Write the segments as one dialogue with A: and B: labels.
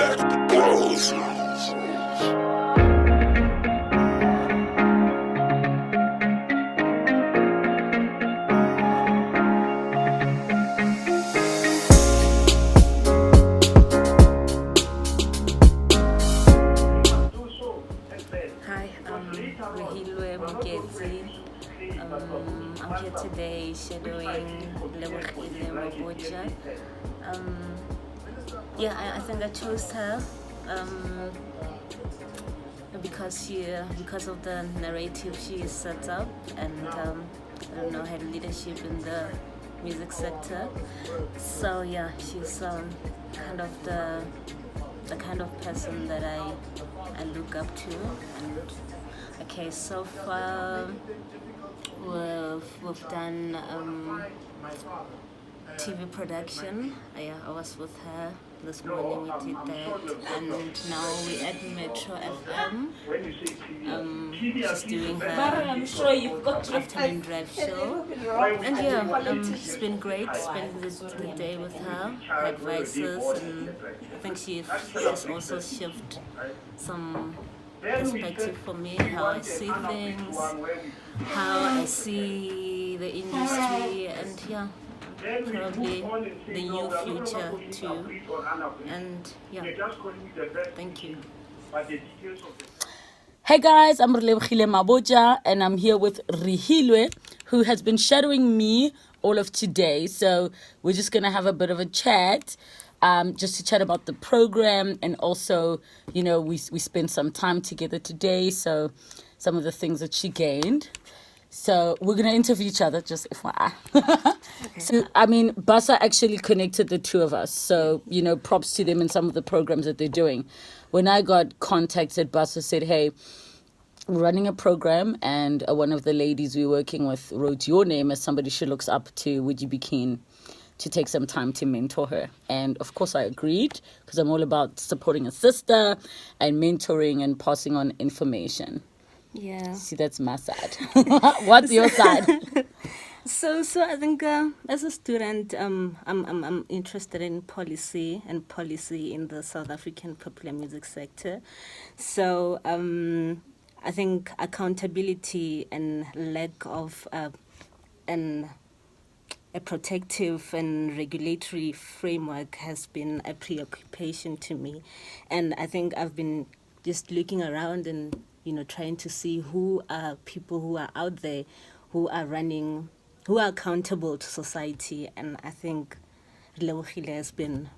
A: Hi, I'm Rehilwe Mooketsi. I'm here today shadowing Rehilwe. I think I chose her because of the narrative she sets up, and I don't know, her leadership in the music sector. So yeah, she's kind of the kind of person that I look up to. And okay, so far we've done TV production. I was with her this morning. We did that, and now we're at Metro FM. She's doing her afternoon drive show, and it's been great spending the day with her. Her advices, and I think she's also shifted some perspective for me, how I see things, how I see the industry, and probably the new future too. And thank you.
B: Hey guys, I'm Rehilwe and I'm here with Rehilwe, who has been shadowing me all of today. So we're just gonna have a bit of a chat, just to chat about the program, and also, we spent some time together today. So some of the things that she gained. So we're going to interview each other, just FYI. Okay. So, BASA actually connected the two of us. So, props to them and some of the programs that they're doing. When I got contacted, BASA said, hey, we're running a program, and one of the ladies we're working with wrote your name as somebody she looks up to. Would you be keen to take some time to mentor her? And of course I agreed, because I'm all about supporting a sister and mentoring and passing on information.
A: Yeah.
B: See, that's my side. What's your side?
A: So I think as a student, I'm interested in policy in the South African popular music sector. So I think accountability and lack of a protective and regulatory framework has been a preoccupation to me, and I think I've been just looking around and trying to see who are people who are out there, who are accountable to society. And I think Rehilwe has been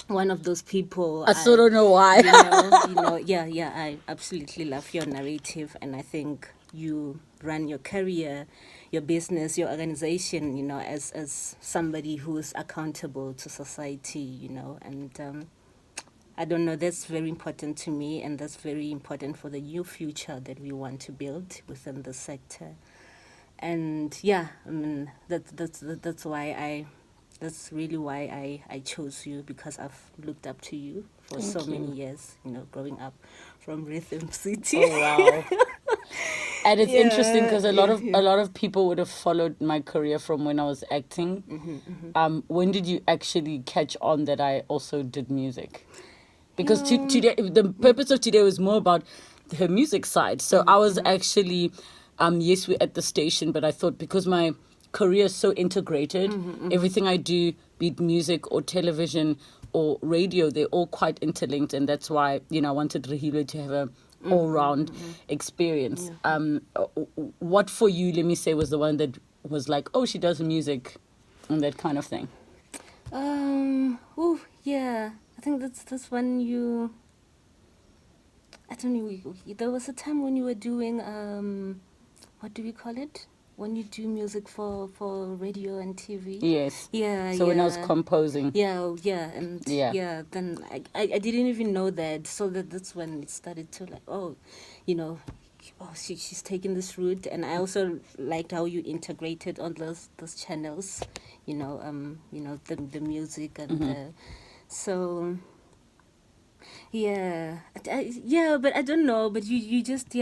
A: one of those people.
B: I still don't know why.
A: I absolutely love your narrative, and I think you run your career, your business, your organization, as somebody who is accountable to society, and I don't know, that's very important to me, and that's very important for the new future that we want to build within the sector. And that's really why I chose you, because I've looked up to you for so many years, growing up from Rhythm City.
B: Oh wow. And it's interesting because a lot of people would have followed my career from when I was acting. When did you actually catch on that I also did music? Because today, the purpose of today was more about her music side. So I was actually, yes, we're at the station, but I thought because my career is so integrated, everything I do, be it music or television or radio, they're all quite interlinked. And that's why, I wanted Rehilwe to have a all-round experience. What for you, let me say, was the one that was like, oh, she does music and that kind of thing?
A: I think that's when you, I don't know, there was a time when you were doing, what do we call it? When you do music for radio and TV.
B: Yes.
A: Yeah.
B: So when I was composing.
A: Then I didn't even know that. So that's when it started to she's taking this route. And I also liked how you integrated on those channels, the music and the, so but I don't know, but you just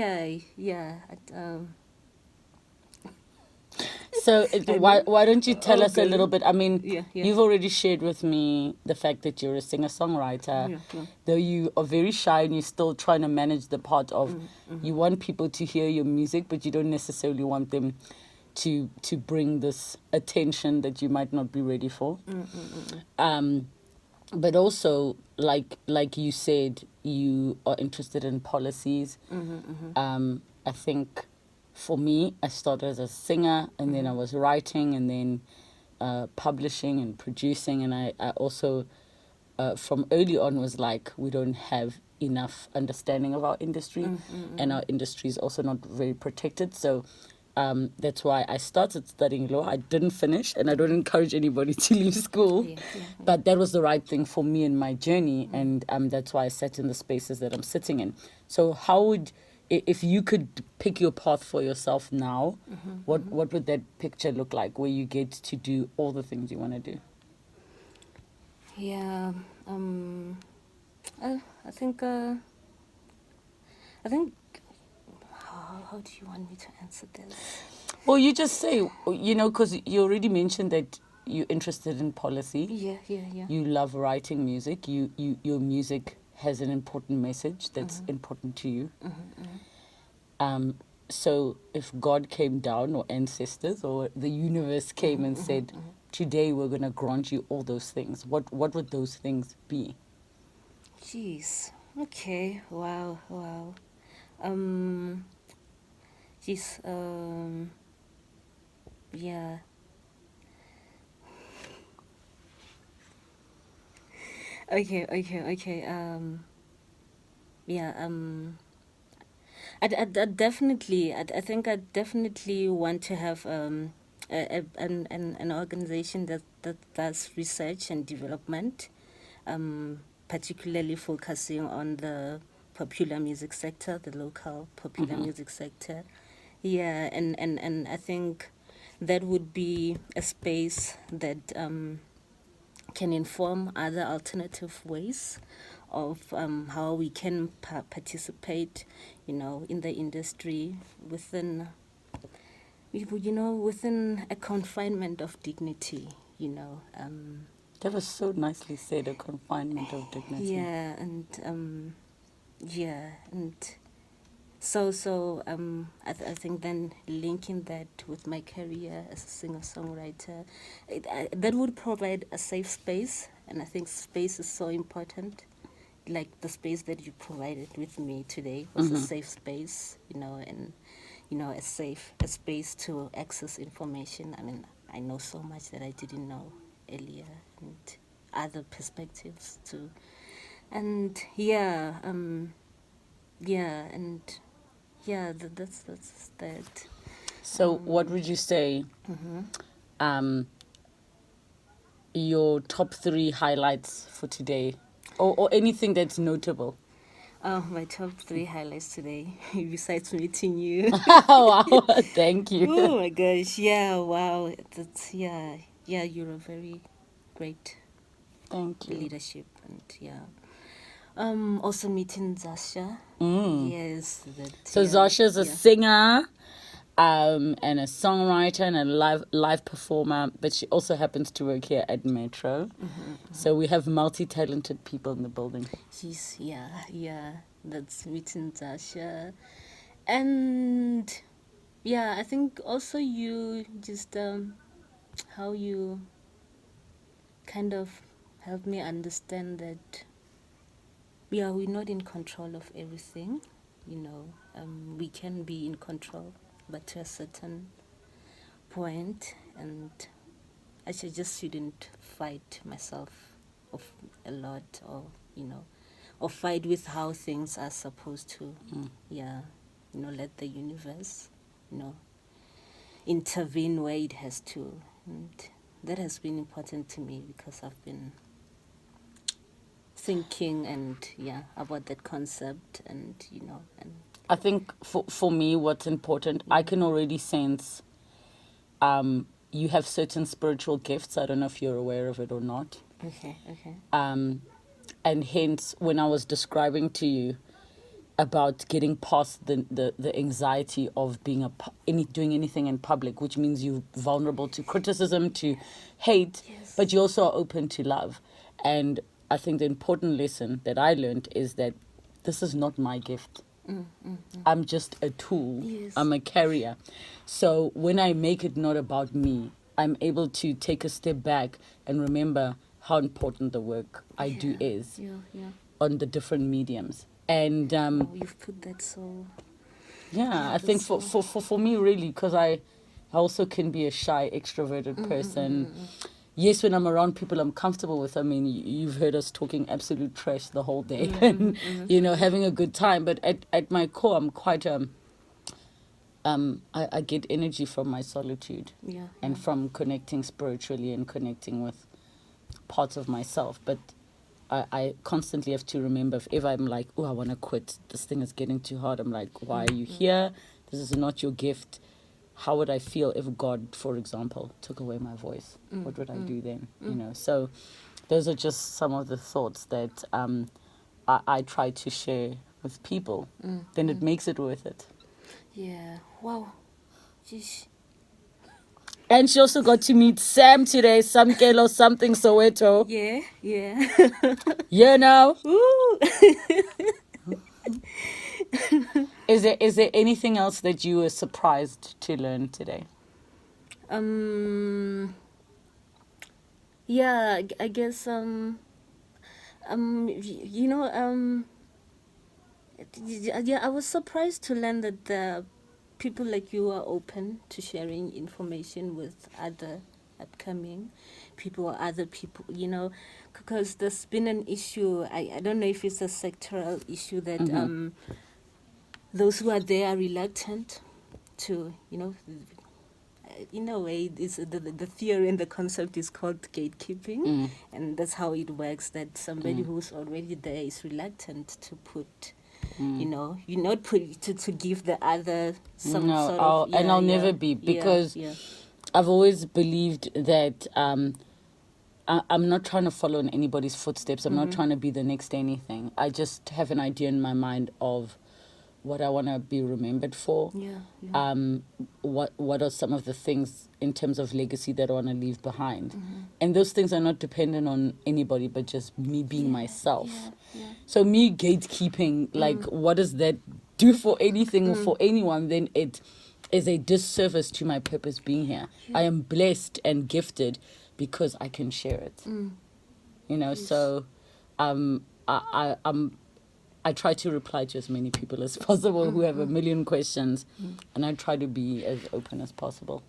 B: So why don't you tell us a
A: good.
B: little bit? I mean,
A: Yeah.
B: you've already shared with me the fact that you're a singer-songwriter.
A: Yeah.
B: Though you are very shy and you're still trying to manage the part of you want people to hear your music, but you don't necessarily want them to bring this attention that you might not be ready for. But also, like you said, you are interested in policies. I think for me, I started as a singer, and then I was writing, and then publishing and producing, and I also from early on was like, we don't have enough understanding of our industry, and our industry is also not very protected. So that's why I started studying law. I didn't finish, and I don't encourage anybody to leave school. But that was the right thing for me in my journey, and that's why I sat in the spaces that I'm sitting in. So how would, if you could pick your path for yourself now, what would that picture look like, where you get to do all the things you want to do?
A: Yeah. I think. How do you want me to answer this?
B: Well, you just say, because you already mentioned that you're interested in policy.
A: Yeah.
B: You love writing music. Your music has an important message that's important to you. So if God came down, or ancestors, or the universe came and said, today we're going to grant you all those things, what would those things be?
A: Jeez. Okay. Wow. Jeez. Yeah. Okay. Yeah. I think I definitely want to have an organization that does research and development, particularly focusing on the popular music sector, the local popular music sector. Yeah, and I think that would be a space that can inform other alternative ways of how we can participate, in the industry within a confinement of dignity.
B: That was so nicely said, a confinement of dignity.
A: Yeah, and so I think then linking that with my career as a singer-songwriter, that would provide a safe space, and I think space is so important. Like the space that you provided with me today was a safe space, and a space to access information. I mean, I know so much that I didn't know earlier, and other perspectives too. And that's that.
B: So what would you say your top 3 highlights for today, or anything that's notable?
A: Oh, my top 3 highlights today, besides meeting you.
B: Wow, thank you.
A: Oh my gosh, yeah, wow. Yeah, you're a very great
B: Thank you.
A: leadership, and yeah. Also meeting Zasha. Yes.
B: So Zasha's a singer, and a songwriter and a live performer, but she also happens to work here at Metro. So we have multi-talented people in the building.
A: Yeah. That's meeting Zasha, and yeah, I think also you just how you kind of help me understand that we're not in control of everything. We can be in control, but to a certain point, and I just shouldn't fight myself of a lot, or fight with how things are supposed to. Let the universe, intervene where it has to, and that has been important to me because I've been thinking about that concept, and
B: I think for me, what's important, I can already sense you have certain spiritual gifts. I don't know if you're aware of it or not.
A: Okay.
B: And hence, when I was describing to you, about getting past the anxiety of being doing anything in public, which means you're vulnerable to criticism, to hate, but you also are open to love. And I think the important lesson that I learned is that this is not my gift. I'm just a tool.
A: Yes.
B: I'm a carrier. So when I make it not about me, I'm able to take a step back and remember how important the work I do is on the different mediums. And
A: you've put that so.
B: Yeah, I think for me, really, because I also can be a shy, extroverted person. Yes, when I'm around people I'm comfortable with, I mean, you've heard us talking absolute trash the whole day and, having a good time. But at my core, I'm quite, I get energy from my solitude and from connecting spiritually and connecting with parts of myself. But I constantly have to remember, if ever I'm like, oh, I want to quit, this thing is getting too hard, I'm like, why are you here? This is not your gift. How would I feel if God, for example, took away my voice? What would I do then? So those are just some of the thoughts that I try to share with people. Then it makes it worth it.
A: Yeah. Wow. Jeez.
B: And she also got to meet Sam today, Samkelo something Soweto.
A: Yeah.
B: Ooh. Is there anything else that you were surprised to learn today?
A: Yeah, I guess yeah, I was surprised to learn that the people like you are open to sharing information with other upcoming people or other people, because there's been an issue. I don't know if it's a sectoral issue that those who are there are reluctant to, in a way, it's the theory and the concept is called gatekeeping, and that's how it works, that somebody who's already there is reluctant to put, you're not put to give the other some sort of...
B: and I'll never be, because I've always believed that I'm not trying to follow in anybody's footsteps. I'm not trying to be the next anything. I just have an idea in my mind of what I want to be remembered for. What are some of the things in terms of legacy that I want to leave behind? And those things are not dependent on anybody, but just me being myself. So me gatekeeping, like, what does that do for anything or for anyone? Then it is a disservice to my purpose being here. I am blessed and gifted because I can share it. So I try to reply to as many people as possible who have a million questions, and I try to be as open as possible.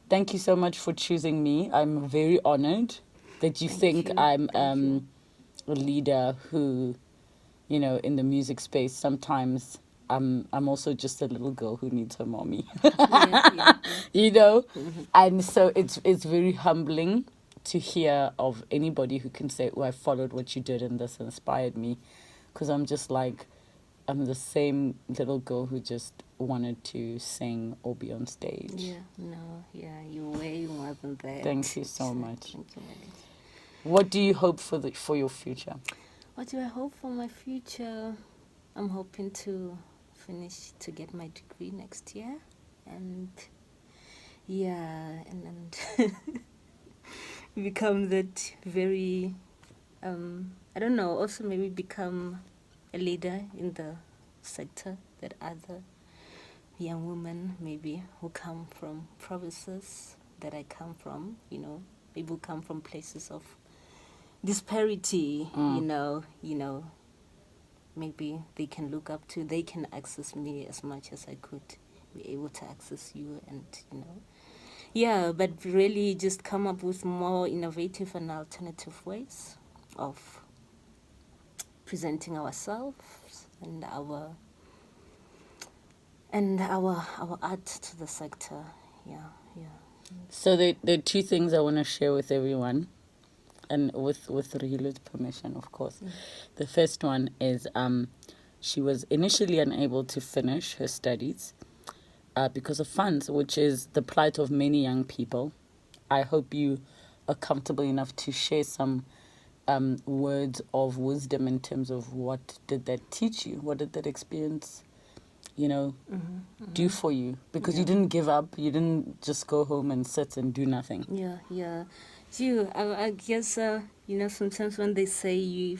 B: Thank you so much for choosing me. I'm very honored that you think I'm a leader who, in the music space, sometimes I'm also just a little girl who needs her mommy. And so it's very humbling to hear of anybody who can say, oh, I followed what you did and this inspired me, because I'm just like, I'm the same little girl who just wanted to sing or be on stage.
A: You're way more than that.
B: Thank you so much. Thank you. What do you hope for your future?
A: What do I hope for my future? I'm hoping to get my degree next year, and become that very, I don't know, also maybe become a leader in the sector, that other young women maybe who come from provinces that I come from, maybe who come from places of disparity, maybe they can look up to, they can access me as much as I could be able to access you, and, but really just come up with more innovative and alternative ways of presenting ourselves and our art to the sector.
B: So there are two things I want to share with everyone, and with Rehilwe's permission, of course. The first one is she was initially unable to finish her studies because of funds, which is the plight of many young people. I hope you are comfortable enough to share some words of wisdom in terms of what did that teach you? What did that experience, do for you? Because you didn't give up. You didn't just go home and sit and do nothing.
A: Yeah. I guess, sometimes when they say you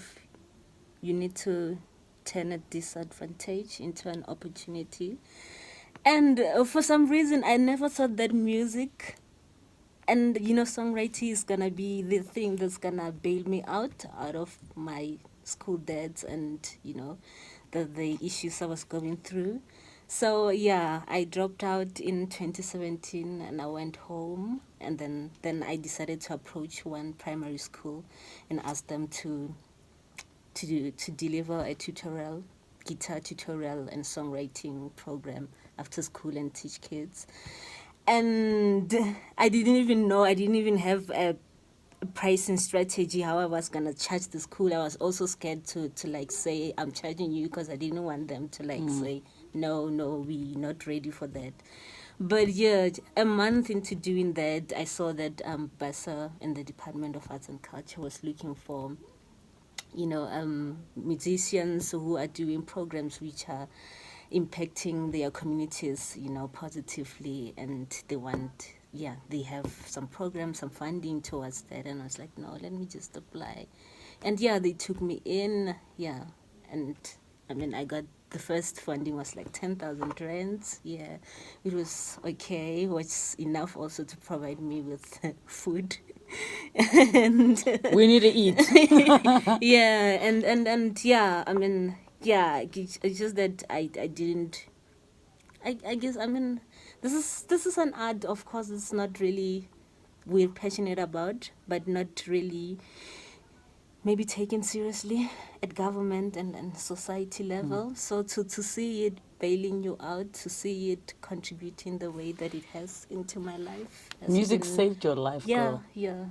A: need to turn a disadvantage into an opportunity. And for some reason, I never thought that music and, songwriting is going to be the thing that's going to bail me out of my school debts and, the issues I was going through. So, yeah, I dropped out in 2017 and I went home. And then I decided to approach one primary school and ask them to deliver a guitar tutorial and songwriting program after school and teach kids. And I didn't even have a pricing strategy how I was gonna charge the school. I was also scared to say I'm charging you, because I didn't want them to say no, we're not ready for that. But yeah, a month into doing that, I saw that BASA in the Department of Arts and Culture was looking for musicians who are doing programs which are impacting their communities, positively, and they have some programs, some funding towards that. And I was like, no, let me just apply. And they took me in, and I got the first funding was like 10,000 rands. Yeah, it was okay, was enough also to provide me with food. And
B: we need to eat.
A: It's just that I didn't. I guess this is an art. Of course, it's not really we're passionate about, but not really maybe taken seriously at government and society level. So to see it bailing you out, to see it contributing the way that it has into my life.
B: Music saved your life, girl.
A: Yeah.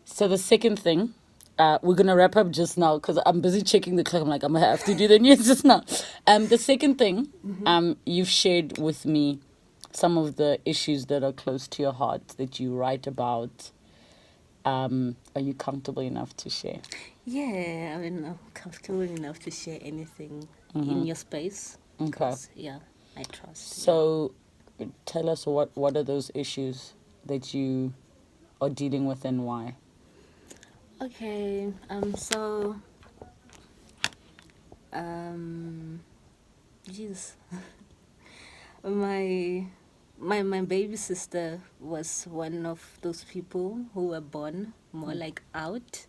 B: So the second thing, we're going to wrap up just now because I'm busy checking the clock. I'm like, I'm going to have to do the news just now. The second thing, you've shared with me some of the issues that are close to your heart that you write about. Are you comfortable enough to share?
A: Yeah, I'm comfortable enough to share anything in your space.
B: Okay.
A: I trust.
B: So tell us what are those issues that you are dealing with and why?
A: Okay, geez. My baby sister was one of those people who were born more like out.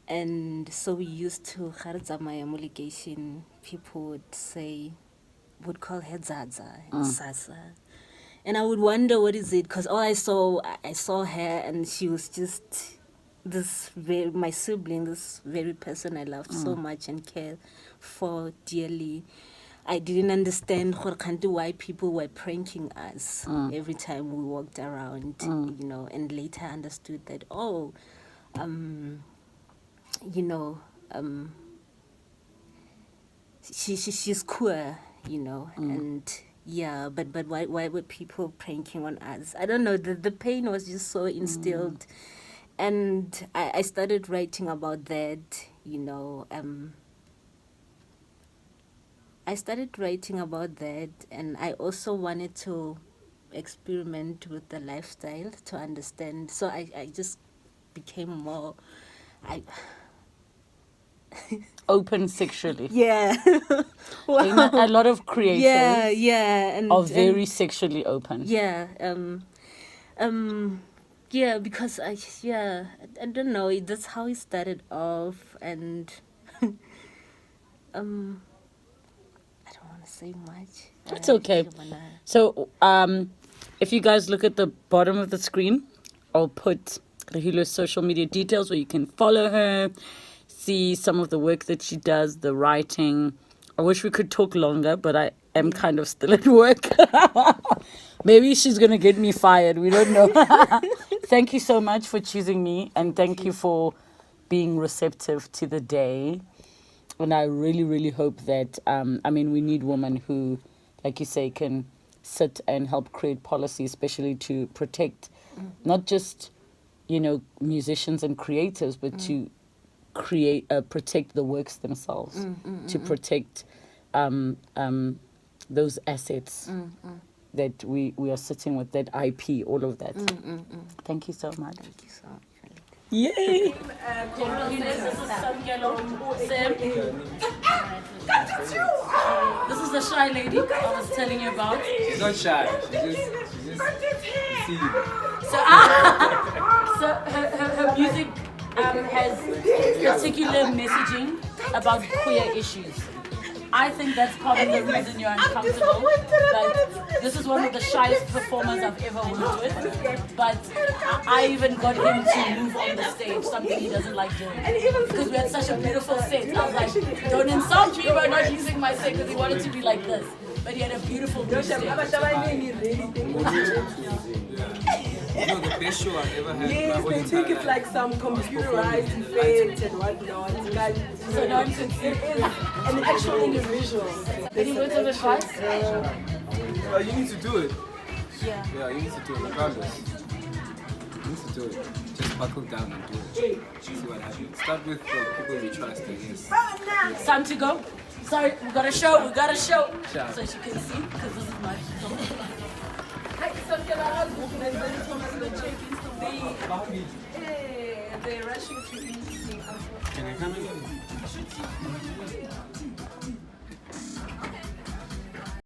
A: And so we used to, Maya Muligation, people would call her Zaza and Sasa. And I would wonder what is it, because all I saw her, and she was just my sibling, this very person I loved so much and cared for dearly. I didn't understand why people were pranking us every time we walked around, and later I understood that, she's queer, and but why were people pranking on us? I don't know, the pain was just so instilled. And I started writing about that, I started writing about that, and I also wanted to experiment with the lifestyle to understand. So I just became more
B: open sexually.
A: Yeah.
B: Wow. A lot of creators are very
A: and
B: sexually open.
A: Yeah. Because I don't know, that's how it started off. And I don't want to say much.
B: It's okay. So if you guys look at the bottom of the screen, I'll put Rehilwe's social media details where you can follow her, see some of the work that she does, the writing. I wish we could talk longer, but I am kind of still at work. Maybe she's going to get me fired. We don't know. Thank you so much for choosing me, and thank you for being receptive to the day. And I really, really hope that, we need women who, like you say, can sit and help create policy, especially to protect not just, musicians and creators, but to protect the works themselves, to protect those assets that we are sitting with, that IP, all of that. Thank you so much.
A: Thank you so much.
B: Yay! This is the shy lady I was telling you about.
C: She's not shy. She's just
B: So her music has particular messaging about queer issues. I think that's part of the reason you're uncomfortable. But this is one of the shyest performers I've ever worked with. But I even got him to move on the stage, something he doesn't like doing. Because we had such a beautiful set. I was like, don't insult me by not using my set, because he wanted to be like this. But he had a beautiful stage.
C: the best show I've ever had.
D: Yes, they think it's like some computerized effect and whatnot.
B: So now you can see
D: it is an actual individual.
B: Any words of advice?
C: You need to do it.
B: Yeah.
C: Yeah, you need to do it regardless. You need to do it. Just buckle down and do it. See what happens. Start with the people you trust, I guess.
B: It's time to go. Sorry, we got a show.
C: Sure.
B: So she can see, because this is my show.
D: They're rushing to eat.
C: Can I come in?